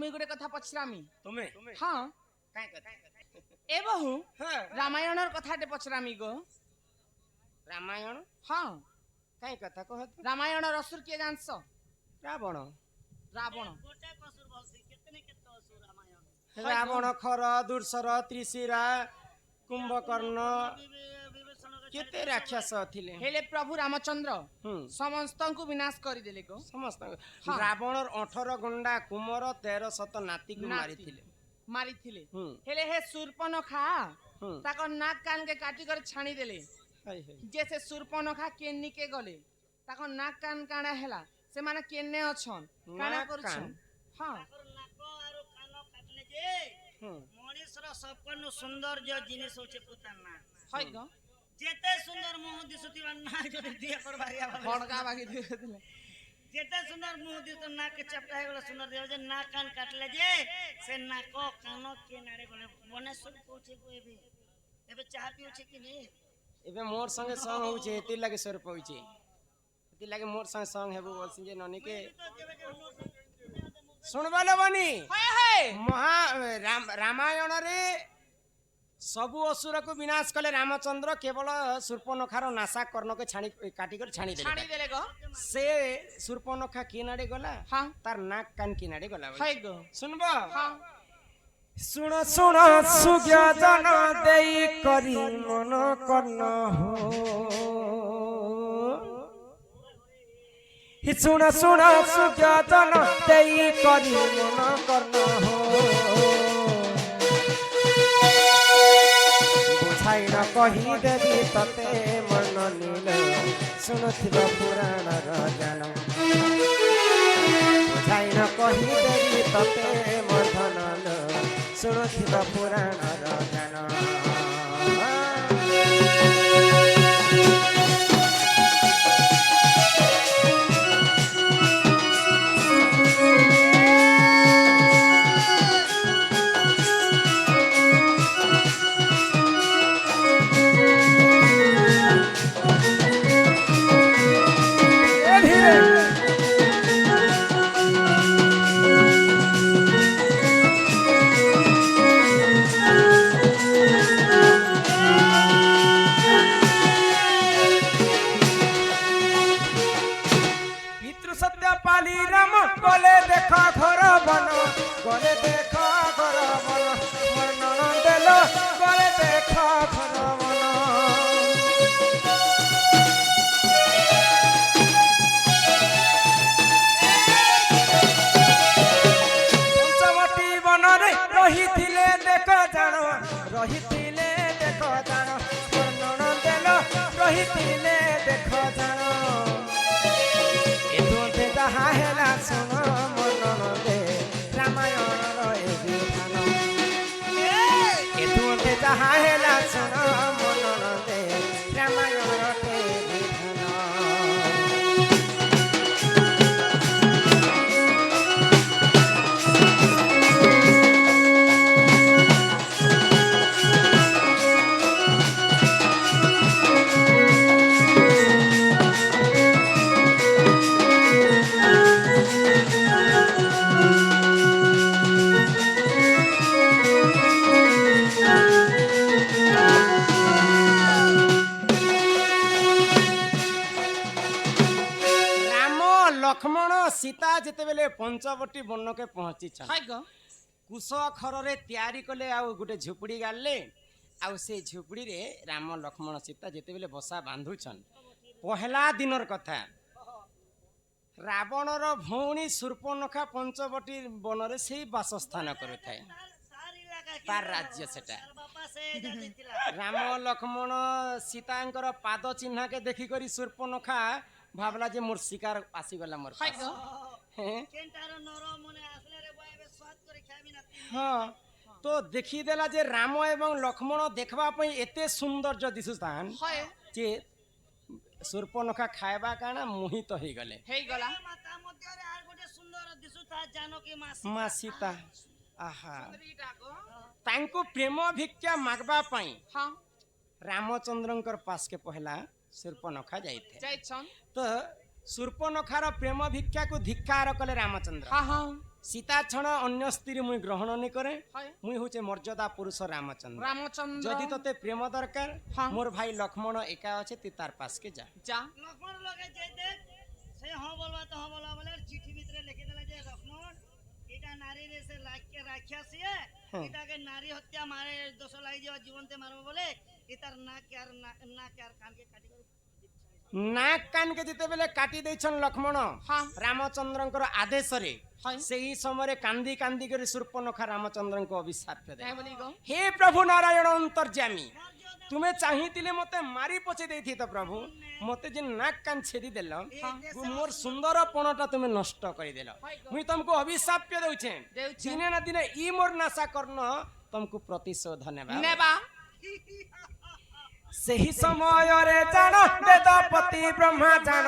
मुई गोटे कथा पचरामी तुम्हें हाँ काय कथा ए बहु हाँ रामायणर कथाटे पचरामी गो रामायण हाँ काय कथा कहत रामायणर असुर किए जानस रावण रावण रावण खर दुर्सर त्रिशिरा कुंभकर्ण केते राक्षस थिले हेले प्रभु रामचंद्र हम्म समस्त को विनाश कर देले गो समस्त हाँ। रावणर 18 गंडा कुमर 1300 नाती को मारी थिले मारी थिले हम्म हेले हे सूर्पनखा हम्म ताको नाक कान के काटी कर छाणी देले हाय हाय जैसे सूर्पनखा केन्नी के गले ताको नाक कान काना हेला से माने केन्ने अछन काना नाक करछन कान? हां हम्म मनुष्यर सबकनु सौंदर्य जिनिस होचे पुताना हय गो जेते सुंदर मुह दिसुतिबा ना जोरे दिया कर बारिया फड़का बागी देले जेते सुंदर मुह दिस तो नाक के चपटा है वाला सुंदर देव जे नाक कान काटले जे से नाक कान के नारे गले बनेश्वर पहुंचे को एबे एबे चाह पिउछे कि नहीं एबे मोर संगे संग होउचे एति लागे स्वर पहुचे एति लागे मोर संगे संग हेबो बोलसिन जे ननी के सुनबाले बनी हाय हाय रामायण रे सबु असुर को विनाश कले रामचंद्र केवल सूर्पनखार नासा कर्ण के छाणी काटी कर छाणी छाणी देले देले गो से सूर्पनखा किनारे गला हां तार नाक कान किनारे गला हय गो सुनबो हां सुन सुन सुज्ञ जन देई करी मन कर्ण हो सुन सुन सुज्ञ जन देई करी मन कर्ण हो बुझाई न कही देवी तते मन नील सुनुथिब पुराण रजन बुझाई न कही देवी तते मधन सुनुथिब पुराण रजन पाली राम बोले देखा घर बन बोले देखा घर बन वर्णन देल बोले देखा घर बन पंचवटी वन रे रही देख जान रही देख जान वर्णन देल रही देख जान जहाँ हेला सुन मन दे रामायण रे विधान एतुते जहाँ हेला सुन मन दे रामायण रे विधान लक्ष्मण सीता जिते बेले पंचवटी वन के पहुंची कुश अखर रे तैयारी कले आ गोटे झुपड़ी गाड़ले आ से झुपड़ी रे राम लक्ष्मण सीता जिते बेले बसा बांधुछन पहला दिनर कथा रावणर भौणी सूर्पनखा पंचवटी वन रे से वासस्थान करुଥାଏ तार राज्य सेटा राम लक्ष्मण सीतांकर पाद चिन्ह के देखी करी सूर्पनखा भावला जे मोर शिकार आसी गला मोर पास हाँ तो देखी देला जे राम एवं लक्ष्मण देखबा पई एते सौंदर्य दिसुतान जे सूर्पनखा खाइबा काना मोहित हो गले माता मध्य रे आर गोटे सुंदर दिसुता जानकी मां सीता आहा तांको प्रेम भिक्षा मागबा पई हां रामचंद्रंकर पास के पहला सूर्पनखा जाइथे जाइछन तो सूर्पनखार प्रेम भिक्षा को धिक्कार कले रामचंद्र हां हां সীতা ছড়া অন্য স্ত্রী মুই গ্রহণ নি করে হয় মুই হচ্ছে মর্যাদা পুরুষ রামচন্দ্র রামচন্দ্র যদি তোতে প্রেম দরকার হ্যাঁ। মোর ভাই লক্ষ্মণ একা আছে তুই তার পাশকে যা যা লক্ষ্মণ লগে যাই দেখ সে হ্যাঁ বলবা তো হ্যাঁ বলবা বলে চিঠি ভিতরে লিখে দিলা যে লক্ষ্মণ এটা নারী রে সে লাইকে রাখিয়া সিয়ে এটাকে নারী হত্যা মারে দোষ লাগি যাওয়া জীবনতে মারবো বলে এটার নাক আর কানকে কাটি করে নাক কানকে যেতেবেলে কাটি ଦେଇଛନ୍ লক্ষ্মণ হ্যাঁ রামচন্দ্রଙ୍କର ଆଦେଶରେ হয় ସେହି ସମୟରେ କାନ୍ଦି କାନ୍ଦି କରି ସୂର୍ପନଖା ରାମଚନ୍ଦ୍ରଙ୍କୁ ଅଭିଶାପ ଦେଲେ তাই বলি গো ହେ ପ୍ରଭୁ ନାରାୟଣ ଅନ୍ତର୍ଯ୍ୟାମୀ ତୁମେ ଚାହିଁଥିଲେ ମତେ ମାରି ପଛେ ଦେଇଥିତ ପ୍ରଭୁ ମତେ ଯେ ନାକ କାନ ଛେଦି ଦେଲ ମୋର ସୁନ୍ଦର ପଣଟା ତୁମେ ନଷ୍ଟ କରିଦେଲ ମୁଇଁ ତମକୁ ଅଭିଶାପ ଦଉଛେ ଦେଉଛେ। ଦିନେ ନା ଦିନେ ଇ ମୋର ନାଶା କର୍ଣ୍ଣ ତମକୁ ପ୍ରତିଶୋଧ ନେବା নেবা ସେହି ସମୟରେ ଜାଣ ବେଦପତି ବ୍ରହ୍ମା ଜାଣ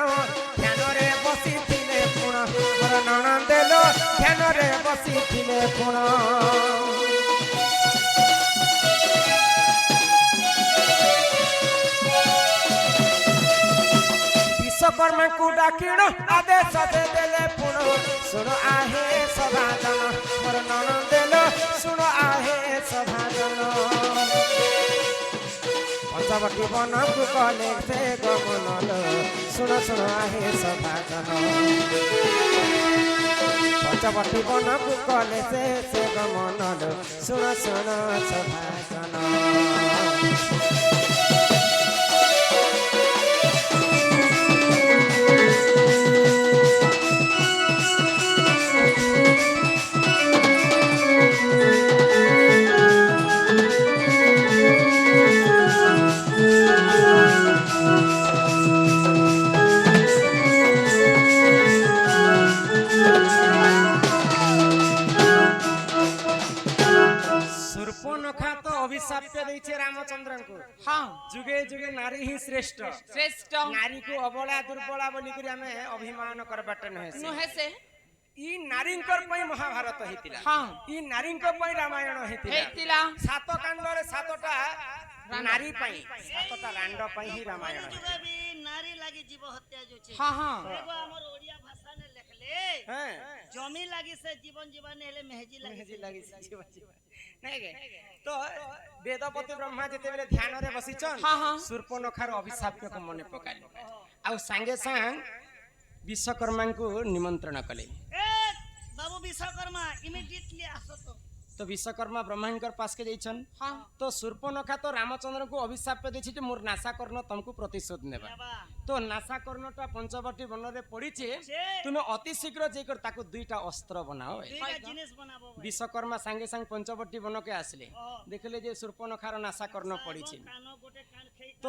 ଧ୍ୟାନରେ ବସିଥିଲେ ପୁଣ ମୋର ନଣନ୍ଦେଲ ଧ୍ୟାନରେ ବସିଥିଲେ ପୁଣ ବିଶ୍ୱକର୍ମାଙ୍କୁ ଡାକିଣ ଆଦେଶ ଦେଲେ ପୁଣ ଶୁଣ ଆହେ ସଭାଜନ ମୋର ନଣନ୍ଦେଲ ଶୁଣ ଆହେ ସଭାଜନ ପଞ୍ଚବଟୀ ବନକୁ କଲେ ସେ ଗମନଲ ଶୁଣ ଶୁଣ ଆହେ ସଭାଜନ ପଞ୍ଚବଟୀ ବନକୁ କଲେ ସେ ଗମନଲ ଶୁଣ ଶୁଣ ସଭାଜନ ସୂର୍ପନଖା ତ ଅଭିଶାପ ଦେଇଛେ ରାମଚନ୍ଦ୍ରଙ୍କୁ হ্যাঁ ଯୁଗେ ଯୁଗେ ନାରୀ ହିଁ ଶ୍ରେଷ୍ଠ শ্রেষ্ঠ ନାରୀକୁ ଅବଳା ଦୁର୍ବଳା ବୋଲିକରି ଆମେ ଅଭିମାନ କରବାଟା ନୁହେଁ নুহে সে ଇ ନାରୀଙ୍କର ପାଇଁ ମହାଭାରତ ହେଇଥିଲା হ্যাঁ ଇ ନାରୀଙ୍କ ପାଇଁ ରାମାୟଣ ହେଇଥିଲା ହେଇଥିଲା ସାତ କାଣ୍ଡରେ ସାତଟା ନାରୀ ପାଇଁ ସାତଟା ରାଣ୍ଡ ପାଇଁ ହିଁ ରାମାୟଣ ଯୁଗ ବି ନାରୀ ଲାଗି ଜୀବ ହତ୍ୟା ଯୋଉଛେ হ্যাঁ হ্যাঁ ଦେଖ ଆମର ଓଡ଼ିଆ ଭାଷାରେ ଲେଖଲେ ହଁ ଜମି ଲାଗି ସେ ଜୀବନ ଜୀବନ ହେଲେ ମେହେଜି ଲାଗି ନାଇଁ କେ ତ ବେଦପତି ବ୍ରହ୍ମା ଯେତେବେଳେ ଧ୍ୟାନରେ ବସିଛନ୍ ହଁ, ହଁ। ସୂର୍ପନଖାର ଅଭିଶାପକୁ ମନେ ପକାଇଲେ ଆଉ ସାଙ୍ଗେ ସାଙ୍ଗ ବିଶ୍ୱକର୍ମାଙ୍କୁ ନିମନ୍ତ୍ରଣ କଲେ ଏ ବାବୁ ବିଶ୍ୱକର୍ମା ଇମିଡିଏଟଲି ଆସ ତ ବିଶ୍ୱକର୍ମା ବ୍ରହ୍ମାଙ୍କର ପାଶକେ ଯାଇଛନ୍ হ্যাঁ ତ ସୂର୍ପନଖା ତ ରାମଚନ୍ଦ୍ରଙ୍କୁ ଅଭିଶାପ ଦେଇଛି ଯେ ମୋର ନାଶାକର୍ଣ୍ଣ ତମକୁ ପ୍ରତିଶୋଧ ନେବା ନେବା ତ ନାଶାକର୍ଣ୍ଣଟା ପଞ୍ଚବଟୀ ବନରେ ପଡିଛି ସେ ତୁମେ ଅତି ଶୀଘ୍ର ଯାଇକରି ତାକୁ ଦୁଇଟା ଅସ୍ତ୍ର ବନାଅ ଦୁଇଟା ଜିନିଷ ବନାবো ବିଶ୍ୱକର୍ମା ସାଙ୍ଗେ ସାଙ୍ଗେ ପଞ୍ଚବଟୀ ବନକେ ଆସିଲେ ଦେଖିଲେ ଯେ ସୂର୍ପନଖାର ନାଶାକର୍ଣ୍ଣ ପଡିଛି କାନ ଗୋଟେ କାନ ଖେଇ ତ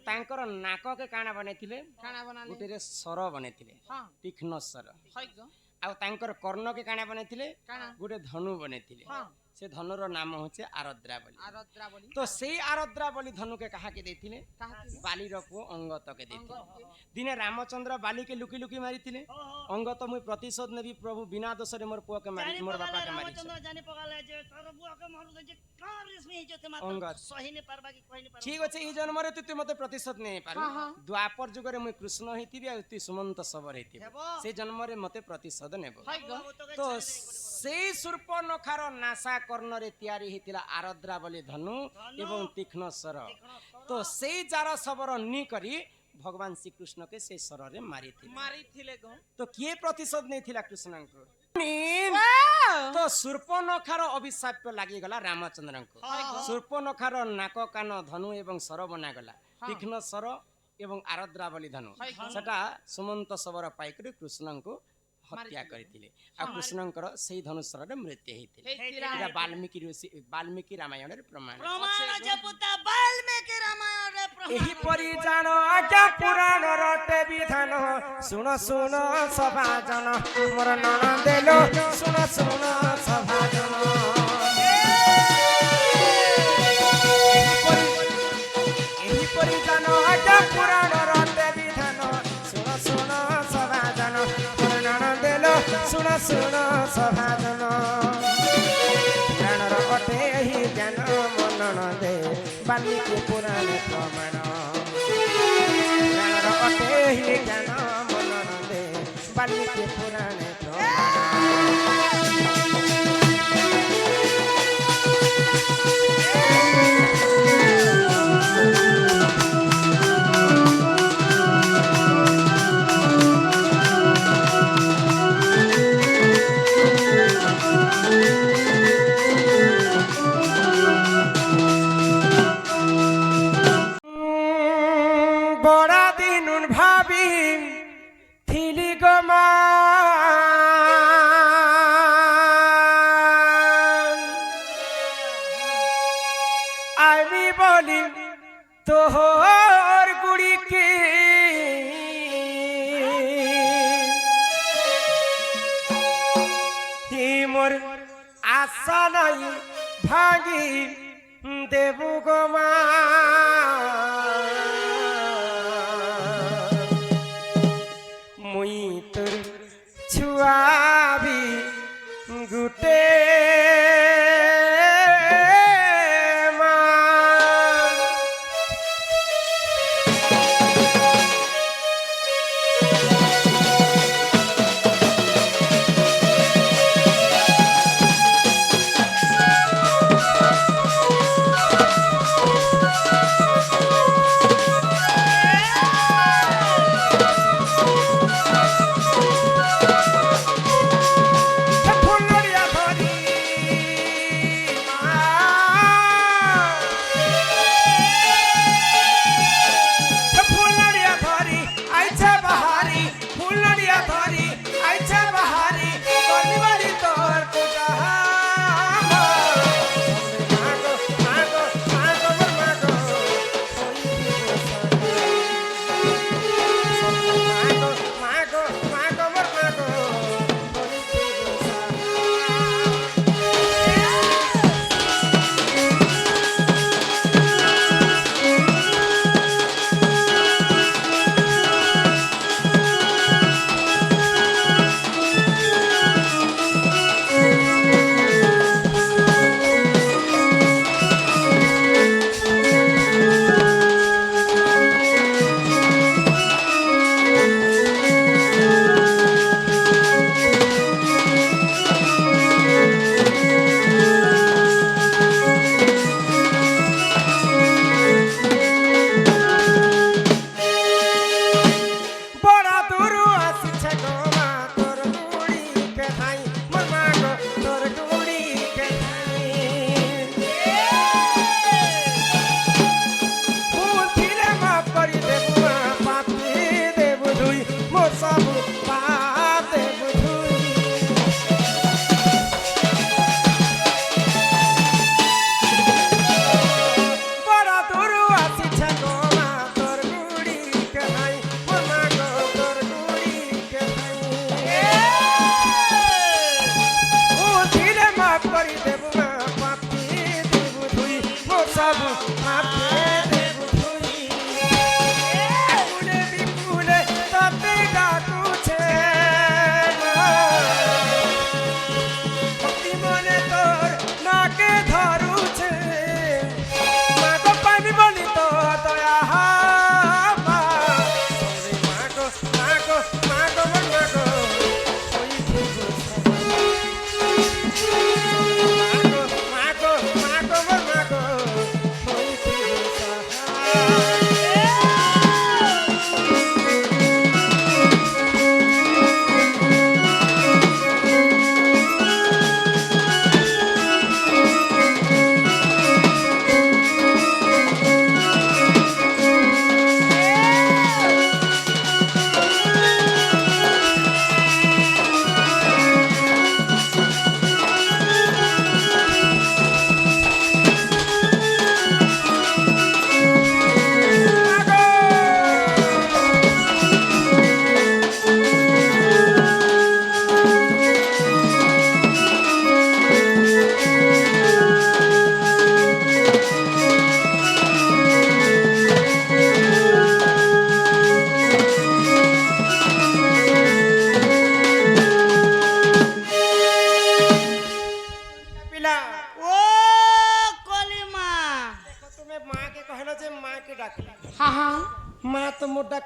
ତାଙ୍କର ନାକକେ କାଣା ବନେଇଥିଲେ কানা বানালে ଗୋଟେରେ ସର ବନେଇଥିଲେ হ্যাঁ ତୀକ୍ଷ୍ଣ ସର হয় গো ଆଉ ତାଙ୍କର କର୍ଣ୍ଣକେ କାଣା ବନେଇଥିଲେ কানা ଗୋଟେ ଧନୁ ବନେଇଥିଲେ হ্যাঁ ସେ ଧନୁର ନାମ ହଉଛି ଆରଦ୍ରା ବୋଲି আরদ্রা বলি ତ ସେଇ ଆରଦ୍ରା ବୋଲି ଧନୁକେ କାହାକେ ଦେଇଥିଲେ কাহাকে ବାଲିର ପୁଅ ଅଙ୍ଗତକେ ଦେଇଥିଲେ ଦିନେ ରାମଚନ୍ଦ୍ର ବାଲିକେ ଲୁକି ଲୁକି ମାରିଥିଲେ ଅଙ୍ଗତ ମୁଇଁ ପ୍ରତିଶୋଧ ନେବି ପ୍ରଭୁ ବିନା ଦୋଷରେ ମୋର ପୁଅକେ ମାରି ଜାଣି ମୋର ପକାଲେ ବାପାକେ ମାରିଛ ରାମଚନ୍ଦ୍ର ଜାଣି ପକାଲେ ଯେ ତାର ବୁଆକେ ମାରୁ ଯେ କାର ରେଶମି ହେଇଚତେ ମାତ୍ର ଅଙ୍ଗଦ। ସହି ନି ପାରବା କି କହି ନି ପାରବା ଠିକ ଅଛି ଏଇ ଜନ୍ମରେ ତୁ ମତେ ପ୍ରତିଶୋଧ ନେଇ ପାରୁ ହଁ, ହଁ। ଦ୍ୱାପର ଯୁଗରେ ମୁଇଁ କୃଷ୍ଣ ହେଇଥିବି ଆଉ ତୁ ସୁମନ୍ତ ସବର ହେଇଥିବି ହେବ। ସେଇ ଜନ୍ମରେ ମତେ ପ୍ରତିଶୋଧ ନେବ হয় গো ବାବୁ ତୋକେ ତ ଛାଡ଼ି ଦେଇ ସେଇ ସୂର୍ପନଖାର ନାସା କର୍ଣ୍ଣରେ ତିଆରି ହେଇଥିଲା ଆରଦ୍ରା ବୋଲି ଧନୁ ଏବଂ ତୀକ୍ଷ୍ଣ ସର ତ ସେଇ ଯାର ସବର ନି କରି ଭଗବାନ ଶ୍ରୀକୃଷ୍ଣକେ ସେ ସରରେ ମାରିଥିଲେ মারি থিলে গো ତ କିଏ ପ୍ରତିଶୋଧ ନେଇଥିଲା କୃଷ୍ଣଙ୍କୁ ତ ସୂର୍ପନଖାର ଅଭିଶାପ ଲାଗିଗଲା ରାମଚନ୍ଦ୍ରଙ୍କୁ ସୂର୍ପନଖାର ନାକ କାନ ଧନୁ ଏବଂ ସର ବନାଗଲା ତୀକ୍ଷ୍ଣ ସର ଏବଂ ଆରଦ୍ରା ବୋଲି ଧନୁ ସେଟା ସୁମନ୍ତ ସବର ପାଇକରି କୃଷ୍ଣଙ୍କୁ ହତ୍ୟା କରିଥିଲେ ଆଉ କୃଷ୍ଣଙ୍କର ସେଇ ଧନୁସରରେ ମୃତ୍ୟୁ ହେଇଥିଲେ ହେଇଥିଲା ଏଇଟା ବାଲ୍ମୀକି ରାମାୟଣରେ ପ୍ରମାଣ ପ୍ରମାଣ ଯେ ପୁତା ବାଲ୍ମୀକି ରାମାୟଣରେ ପ୍ରମାଣ ଏହିପରି ଜାଣ ଆଜ୍ଞା ପୁରାଣର ବିଧାନ ଶୁଣ ଶୁଣ ସଭାଜନ ମୋର ନଣନ୍ଦେଲ ଶୁଣ ଶୁଣ ସଭାଜନ ଏହିପରି ଜାଣ ଆଜ୍ଞା ପୁରାଣର ବିଧାନ ଶୁଣ ଶୁଣ ସଭାଜନ ମୋର ନଣନ୍ଦେଲ ଶୁଣ ଶୁଣ ସଭାଜନ ପୁରାଣର ଅଟେ ଏହି ଜ୍ଞାନ ମୋ ନଣନ୍ଦେ ବାଲ୍ମୀକି ପୁରାଣ ପ୍ରମାଣ ପୁରାଣର ଅଟେ ଏହି ଜ୍ଞାନ ମୋ ନଣନ୍ଦେ ବାଲ୍ମୀକି ପୁରାଣ ପ୍ରମାଣ বলি তোর গুড়িকে মোর আশা নাই ভাগি দেবু গমা মুই তোর ছুয়াবি গুটে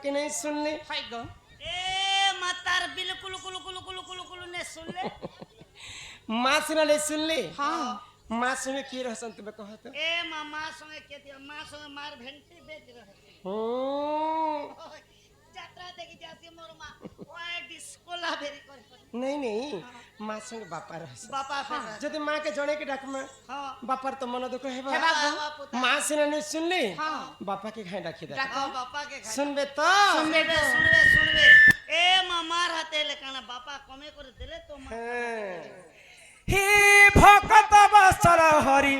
के नहीं सुनने हाय गो ए मातार बिल्कुल कुल कुल कुल कुल कुल ने सुन ले माँ सुना ले सुन ले हाँ माँ संगे की रहसन तुम्हें कहो तो ए माँ संगे के दिया माँ संगे मार भेंटी बेच रहे यात्रा देखी जाती मोर माँ ओए डिस्को ला भेरी कर नहीं नहीं माँ संगे बापा रहसन बापा फेर जदि माँ के जणे के डाक में हां बापा तो मन दुख है हेबा माँ सुना नहीं सुन ले हाँ बापा के खाए डाकी दे हां बापा के खाए सुनबे तो सुनबे ए मामार हाते लेकाना बापा कमे कर देले तो हे भक्त बसर हरि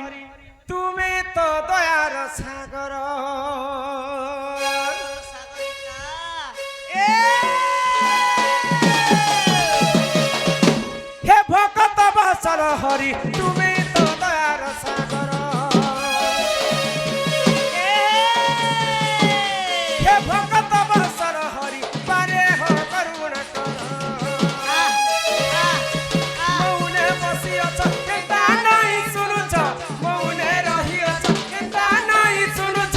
তুমি তো দয়ার সাগর হরি তুমি তো দয়ার সাগর হে ভগত বৎসর হরি পারে হো করুণা কর মৌনে বসি অছ কেতা নাই শুনুছ মৌনে রহি অছ কেতা নাই শুনুছ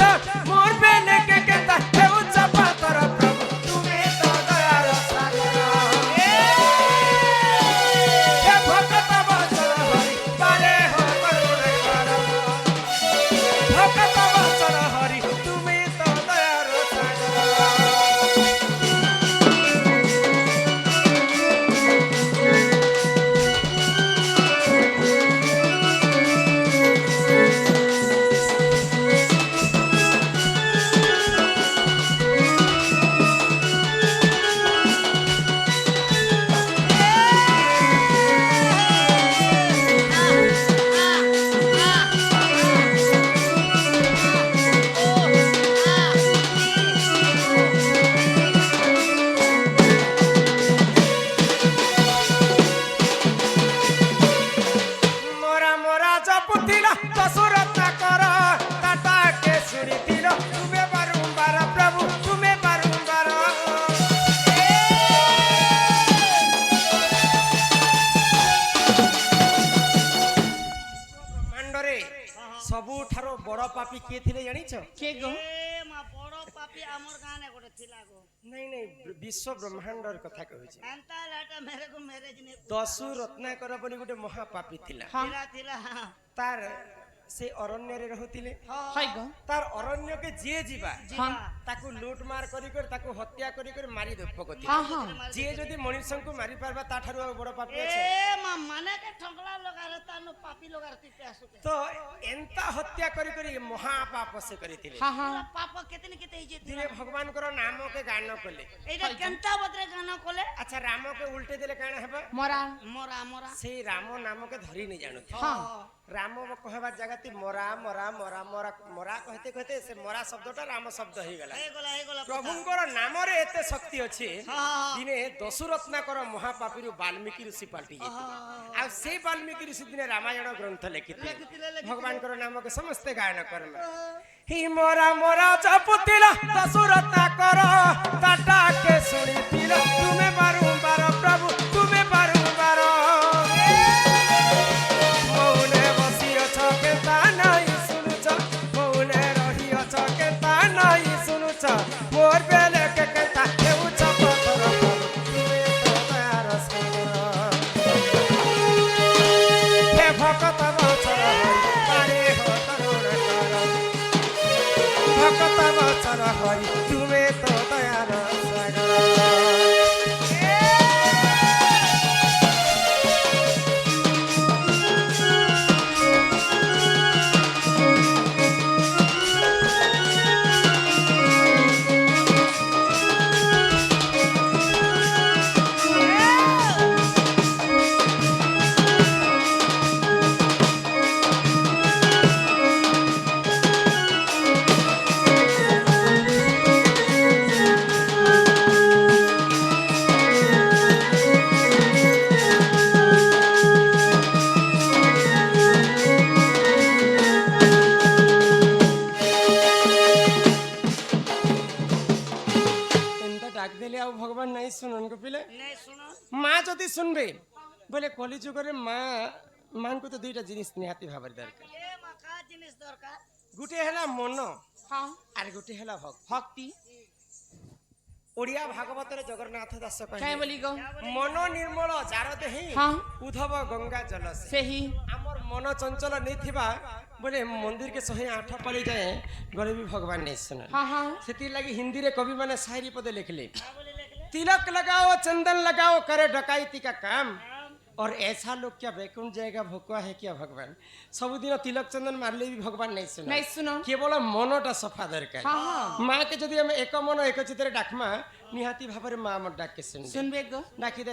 মোর বেনে কে কেতা হেউছ পাতর প্রভু তুমি তো দয়ার সাগর হে ভগত বৎসর হরি পারে হো করুণা কর ভগত বৎসর হরি তুমি তো দয়ার সাগর মোরা মোরা জপুথিল দশরত্ন কর তাটাকে শুনিছিল তুমি বারম্বার প্রভু তুমি বারম্বার ব্রহ্মাণ্ডরে ସବୁଠାରୁ ବଡ଼ ପାପି କିଏ ଥିଲେ ଜାଣିଛ? কে গো মা বড় পাপি আমার গানে গোটে থিলা গো ନାଇଁ ନାଇଁ ବିଶ୍ୱ ବ୍ରହ୍ମାଣ୍ଡର କଥା କହୁଛି ଏନ୍ତା ଲାଟା ମେରେ को ମ୍ୟାରେଜ ନେ ଦଶୁ ରତ୍ନାକର ବୋଲି ଗୋଟେ ମହାପାପି ଥିଲା ଥିଲା ଥିଲା ତାର ସେ ଅରଣ୍ୟରେ ରହୁଥିଲେ হাই গো ତାର ଅରଣ୍ୟକେ ଯିଏ ଯିବା হ্যাঁ ତାକୁ ଲୁଟ ମାର କରି କରି ତାକୁ ହତ୍ୟା କରି କରି ମାରି ପକଉଥିଲେ হ্যাঁ হ্যাঁ ଯିଏ ଯଦି ମଣିଷଙ୍କୁ ମାରି ପାରବା ତାଠାରୁ ଆଉ ବଡ଼ ପାପି ଏ ଅଛି ମା ମାନେ କେ ଠଙ୍ଗଲା ଲଗାରେ ତାନୁ ପାପି ଲଗାରେ ତି ଆସୁତେ ତ ଏନ୍ତା ହତ୍ୟା କରି କରି ମହାପାପ ସେ କରିଥିଲେ হ্যাঁ হ্যাঁ ପାପ କେତେ କେତେ ହେଇଛି ଦିନେ ଭଗବାନଙ୍କର ନାମକେ ଗାନ କଲେ ଏଇଟା କେନ୍ତା ବଦରେ ଗାନ କଲେ ଆଚ୍ଛା ରାମକେ ଉଲ୍ଟେ ଦେଲେ କାଣା ହେବ মরা ମରା ମରା ସେଇ ରାମ ନାମକେ ଧରି ନେଇ ଜାଣୁଥିଲେ হ্যাঁ ରାମ କହିବାର ଜାଗାତି ମରା ମରା ମରା ମରା ମରା କହିତେ କହିତେ ସେ ମରା ଶବ୍ଦଟା ରାମ ଶବ୍ଦ ହେଇଗଲା ହେଇଗଲା ହେଇଗଲା ପ୍ରଭୁଙ୍କର ନାମରେ ଏତେ ଶକ୍ତି ଅଛି ହଁ। ଦିନେ ଦଶରତ୍ନାକର ମହାପାପୀରୁ ବାଲ୍ମୀକି ଋଷି ପାଲଟି ଯାଇଥିଲେ ଆଉ ସେଇ ବାଲ୍ମୀକି ଋଷି ଦିନେ ରାମାୟଣ ଗ୍ରନ୍ଥ ଲେଖିଥିଲେ ଭଗବାନଙ୍କର ନାମକୁ ସମସ୍ତେ ଗାୟନ କରମା ହି ମରା ମରା ଜପୁଥିଲ ଦଶରତ୍ନାକର ତାଟାକେ ଶୁଣିଥିଲ ତୁମେ ବାରମ୍ବାର ପ୍ରଭୁ ତୁମେ ବାରମ୍ବାର ମୌନେ ବସି ଅଛ କେତା ନାହିଁ ଶୁଣୁଛ ମୌନେ ରହି ଅଛ କେତା ନାହିଁ ଶୁଣୁଛ ମୋର ବେଲେ କେ କେତା ହେଉଛ ପଥର ତୁମେ ତ ଦୟାର ସାଗର ହେ ଭକତ ବତ୍ସର ହରି ପାରେ ହୋ କରୁଣା କର ଭକତ ବତ୍ସର ହରି ତୁମେ ତ ଦୟାର ସାଗର ডাক দিলে ଆଉ ଭଗବାନ ନାଇଁ ଶୁଣନ୍ ପିଲେ ନାଇଁ ଶୁଣ ମା ଯଦି ଶୁଣବେ ବୋଲେ କଲିଯୁଗରେ ମାଙ୍କୁ ତ ଦୁଇଟା ଜିନିଷ ନିହାତି ଭାବରେ ଦରକାର ଏ ମା କା ଜିନିଷ ଦରକାର ଗୋଟେ ହେଲା ମନ হ্যাঁ আর ଗୋଟେ ହେଲା ଭକ୍ତି ভক্তি ଓଡ଼ିଆ ଭାଗବତରେ ଜଗନ୍ନାଥ ଦାସ কে କହିଲେ বলি গো ମନ ନିର୍ମଳ ଯାର ଦେହି হ্যাঁ ଉଦ୍ଧବ ଗଙ୍ଗା ଜଳ ସେ সেহি ଆମର ମନ ଚଞ୍ଚଳ ନେଇଥିବା ବୋଲେ ମନ୍ଦିରକେ 108 ପାଳି ଯାଏ ଗଲେ ବି ଭଗବାନ ନେଇ ଶୁଣ হ্যাঁ হ্যাঁ ସେଥିଲାଗି ହିନ୍ଦୀରେ କବିମାନେ ସାଇରୀ ପଦେ ଲେଖିଲେ तिलक लगाओ चंदन लगाओ करे डकायती का काम और ऐसा लोग क्या वैकुंठ जाएगा भोकुआ है क्या भगवान सबुदिन तिलक चंदन मारले भी भगवान नहीं सुना नहीं सुनो केवल मनटा सफा दरकार हाँ हाँ माँ के जदि हम एक मन एक चित्रे डाकमा निहाती भाବରେ माँ मत डाक के सुन सुनबे गो डाकी दे